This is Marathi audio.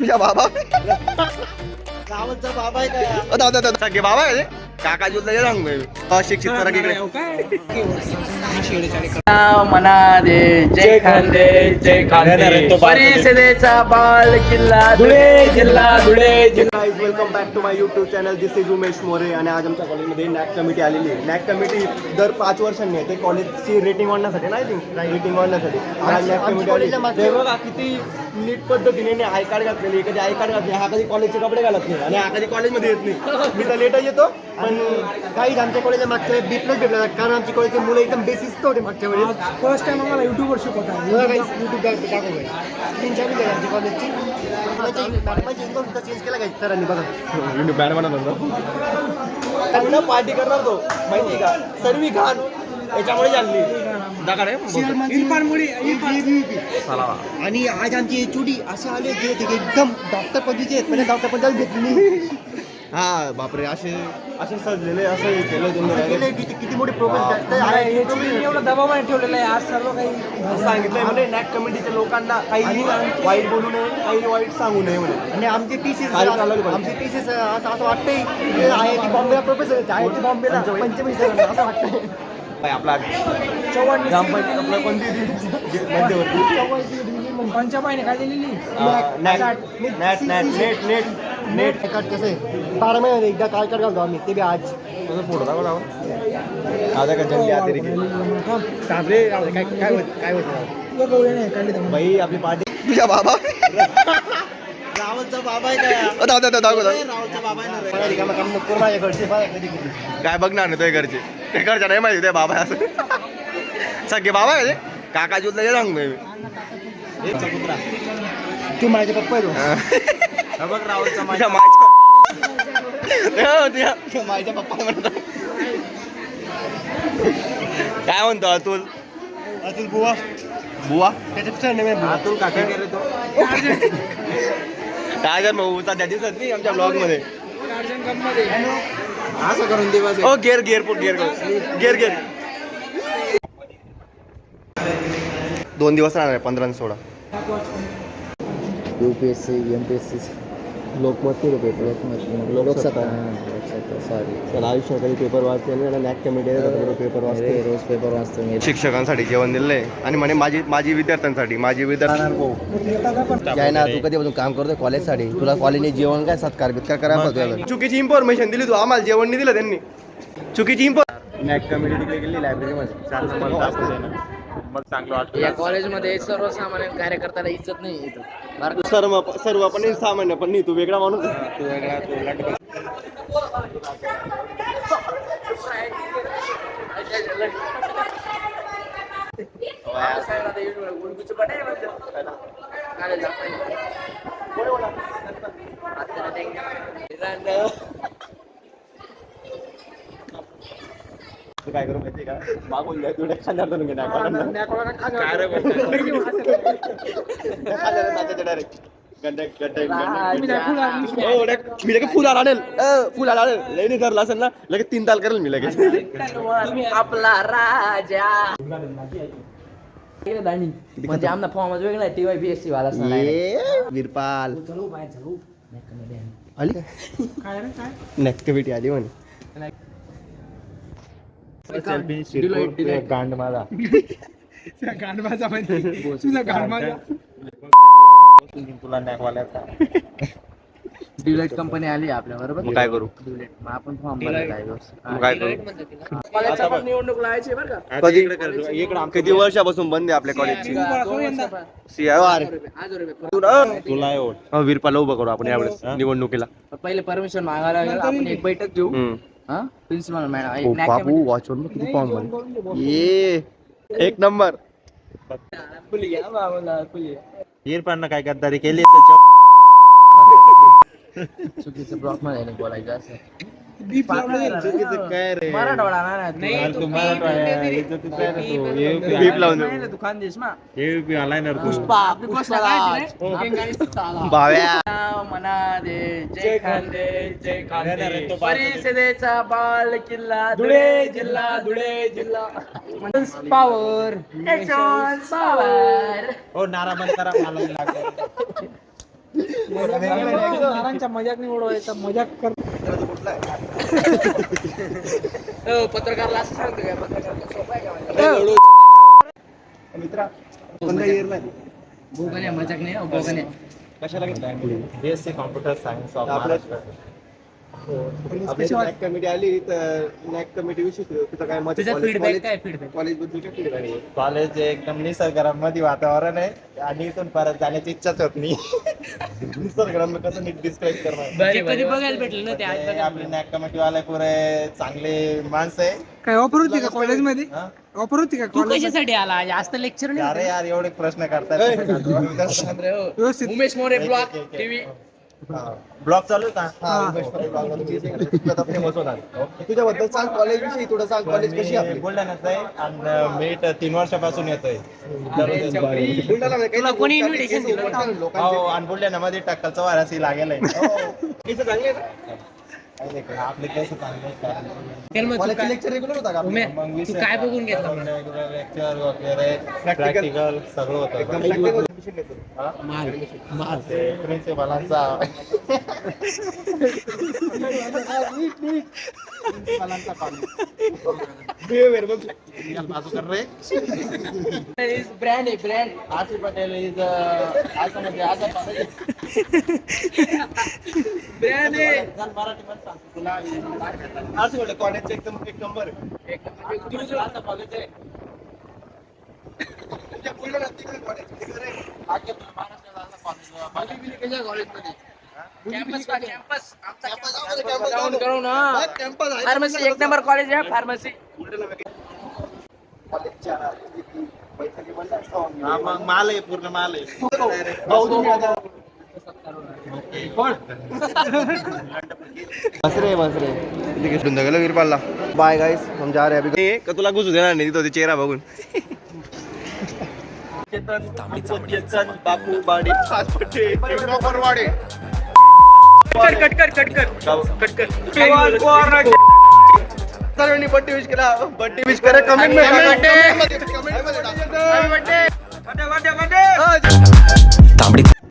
तुझ्या बाबा गावाचा बाबा आहे काय? दादा सगळे बाबा आहे काका जुलला सांग शिक्षित फरक इकडे मना दे जय खांदे जय खांदे परिषदेचा बाल किल्ला धुळे जिल्हा धुळे जिल्हा. Welcome back to my YouTube channel. This is Umesh More आणि आज आमच्या कॉलेजमध्ये नॅक कमिटी आलेली आहे. नॅक कमिटी दर 5 वर्षांनी येते कॉलेजची रेटिंग वाढण्यासाठी नाही थिंक रेटिंग वाढण्यासाठी आज नॅक कमिटी आली. बघा किती नीट पद्धतीने आय कार्ड घातलेली कधी आय कार्ड घातले हा कधी कॉलेजचे कपडे घालत नाही आणि हा कधी कॉलेजमध्ये येत नाही. मी तर लेटच येतो पण काही आमच्या कॉलेजला मागच्या वेळेस बीटच भेटलं कारण आमची कॉलेजची मुलं एकदम बेसिस होते मागच्या वेळेस. फर्स्ट टाइम आम्हाला युट्यूबवर शिकवतात. युट्यूब टाकू स्क्रीन चालू आहे आमच्या कॉलेजची. एकदम चेंज केला काय सरांनी बघा युट्यूब बॅन बनवणार पार्टी करणार तो माहिती का सर्वी घाण याच्यामुळे झाली. आणि आज आमची एचओडी असे आले जे एकदम डॉक्टर पदवीचे आहेत म्हणजे डॉक्टर पदवी भेटली. हा बापरे असे असे सजलेले असं केलं किती मोठी प्रोग्रेस एवढा दबावाने ठेवलेला आहे आज सर्व काही सांगितलंय म्हणजे नॅक कमिटीच्या लोकांना काही वाईट बोलू नये काही वाईट सांगू नये म्हणे. आणि आमचे टीसीस आमचे टीसीस असं वाटतंय की IIT बॉम्बेला प्रोफेसर आहेत IIT बॉम्बेला पंचमी असं वाटतंय. आपला ग्रामपंचायत आपलं कोणती मध्यवर्ती पंचाबाईने काय दिलेली नेट कार्ड कसं आहे 12 महिन्यात एकदा काय कार्ड घालतो आम्ही ते बी आज फोटो दाखव आता का जल्दी आते काय होतं बाई आपली पार्टी तुझ्या बाबा रावलचा बाबा आहे काय? दादा रावलचा बाबा आहे काय बघणार नाही तुझ्या घरचे घरच्या नाही माहिती त्या बाबा असं सगळे बाबा आहे काका जुलला सांगू मी तू माझे पप्पा आहे बघ रावलचा माझ्या माझ्या पप्पा म्हणतो काय म्हणतो अतुल बुवा बुवा अतुल काका गेले तो काय जर भाऊ त्या दिसत नाही आमच्या ब्लॉग मध्ये असं करून दिवस ओ गेअर गेअर 2 दिवस राहणार आहे 15 आणि 16 UPSC MPSC Lokmat paper Loksatta sorry त्याला आयुष्यात कधी पेपर वाचते ना नॅक कमिटी पेपर वाचते रोज पेपर वाचतो मी. शिक्षकांसाठी जेवण दिलंय आणि म्हणे माझी विद्यार्थ्यांसाठी माझी विद्यार्थी काय ना तू कधीपासून काम करतोय कॉलेजसाठी तुला कॉलेजने जेवण काय सत्कार बित्कार करायला पाहिजे. चुकीची इन्फॉर्मेशन दिली तू आम्हाला जेवण नाही दिलं त्यांनी चुकीची नॅक कमिटी तिकडे गेली लायब्ररीमध्ये मग चांगलं वाटतं. या कॉलेजमध्ये सर्वसामान्य कार्यकर्त्याला इज्जत नाही इथं. सर्व पण सामान्य पण नाही तू वेगळा माणूस तू वेगळा तू काय करू माहिती का मागून द्या तुला खाणार डायरेक्ट मी लगेच फुल आणेल लई नाही धरला असेल ना लगेच 3 ताल करेल मी लगेच आपला राजा म्हणजे आमचा फॉर्मच वेगळा आहे TYBSC वाला वीरपाल आली नॅक कमिटी आली म्हणे गांड माझा तुला नॅकवाल्याचा डिलाइट कंपनी आली आपल्या बरोबर. काय करू मग आपण फॉर्म भरायला काय करू कॉलेजच्या पण निवडणूक लावायची बरं का. कधी किती वर्षापासून बंद आहे आपल्या कॉलेजची तुला वीरपाल उभं करू आपण यावेळेस निवडणुकीला. पहिले परमिशन मागायला लागेल आपण एक बैठक घेऊ प्रिन्सिपल मॅडम बाबू वॉचवर किती फॉर्म ये एक नंबर ईरपांना काय गद्दारी केली चुकीचं ब्लॉक मध्ये नाही बोलायचं असं. चुकीचं काय रे मराठवाडा बीप लावून तू खानदेश मा आलाय ना भाव्या मना दे जय खांदे जय खांदे परिषदेचा बाल किल्ला धुळे जिल्हा धुळे जिल्हा. पावर हो नारा बंद करा मला नानांच्या मजाक नाही उडवायचा, मजाक कर. मित्रा, तू कुठला आहे? पत्रकारला असं सांगतो काय? पत्रकारला सोपं आहे का? मित्रा कोणत्या इयरला आहे? बोगण्या मजाक नाही हो, बोगण्या. कशाला घेतला BSc कॉम्प्युटर सायन्स ऑफ आपल्या महाराष्ट्र. आपली नॅक कमिटी आली तर नॅक कमिटी विषयी तुझं काय मत? तुझा फीडबॅक काय फीडबॅक? कॉलेज बद्दल काय feedback आहे? कॉलेज एकदम निसर्गरम्य वातावरण आहे आणि इथून परत जाण्याची इच्छाच होत नाही. निसर्गरम्य कसं नीट डिस्क्राईब करणार? कधी बघायला भेटलं ना ते आज ते आपले नॅक कमिटी वाले पुरे चांगले माणसं आहे. काय ऑफर होती का कॉलेजमध्ये? हा? ऑफर होती का तू कॉलेज? कशासाठी आला? जास्त लेक्चर नाही अरे होतं? यार एवढे प्रश्न करतात. अरे हो. व्यवस्थित. Umesh More blog TV. Blog चालू आहे का? फेमस होणार. तुझ्याबद्दल सांग, कॉलेज विषयी थोडं सांग. कॉलेज कशी आहे आपली? बुलढाण्यात आहे आणि मी 3 वर्षापासून येतोय. बुलढाणा नाही, काही तुला कोणी लोकांनी invitation केस दिलं? उघडतात, लोकांचे. हो, आणि बुलढाण्यामध्ये टक्कलचं वारासी लागेल आहे. केस चांगले आहेत ना? आपले केस चांगले आहेत. तर मग तू कॉलेजचे काय- लेक्चर रेग्युलर होता का आपले? उमे, मग तू काय बघून घेतलं म्हणून? लेक्चर वगैरे प्रॅक्टिकल सगळं होतं. एकदम practical admission घेतो. ते प्रिन्सिपलांचा Behavior बघ. बाजू कर रे. ब्रँड आहे ब्रँड. आसिफ पटेल इज असं म्हणजे असं ब्रँड आहे. चल मराठी मध्ये सांगतो तुला. असं म्हटलं कॉलेजचं एकदम एक नंबर आहे. असं कॉलेज आहे. तुझ्या बुलढाण्यात तिकडे college, तिकडे रे. आजच्या तुला महाराष्ट्रात असं कॉलेज कॅम्पस का कॅम्पस? आमचा Campus campus. आम्हाला campus जाऊन जाऊ. करू ना. हा, campus आहे. फार्मसी एक नंबर कॉलेज आहे फार्मसी. कॉलेजच्या पैसे बनला असता. हा मग माल आहे पूर्ण माल आहे. भाऊ तुम्ही आता बस रे धुंदगला वीरपालला. बाय गाइस, हम जा रहे हैं अभी. का तुला घुसू देणार नाही तो चेहरा बघून. बापू बाडी सासपट्टे परवाडे. कट कर. सर्वांनी बर्थडे विश केला. बर्थडे विश करा कमेंट मध्ये. Happy birthday.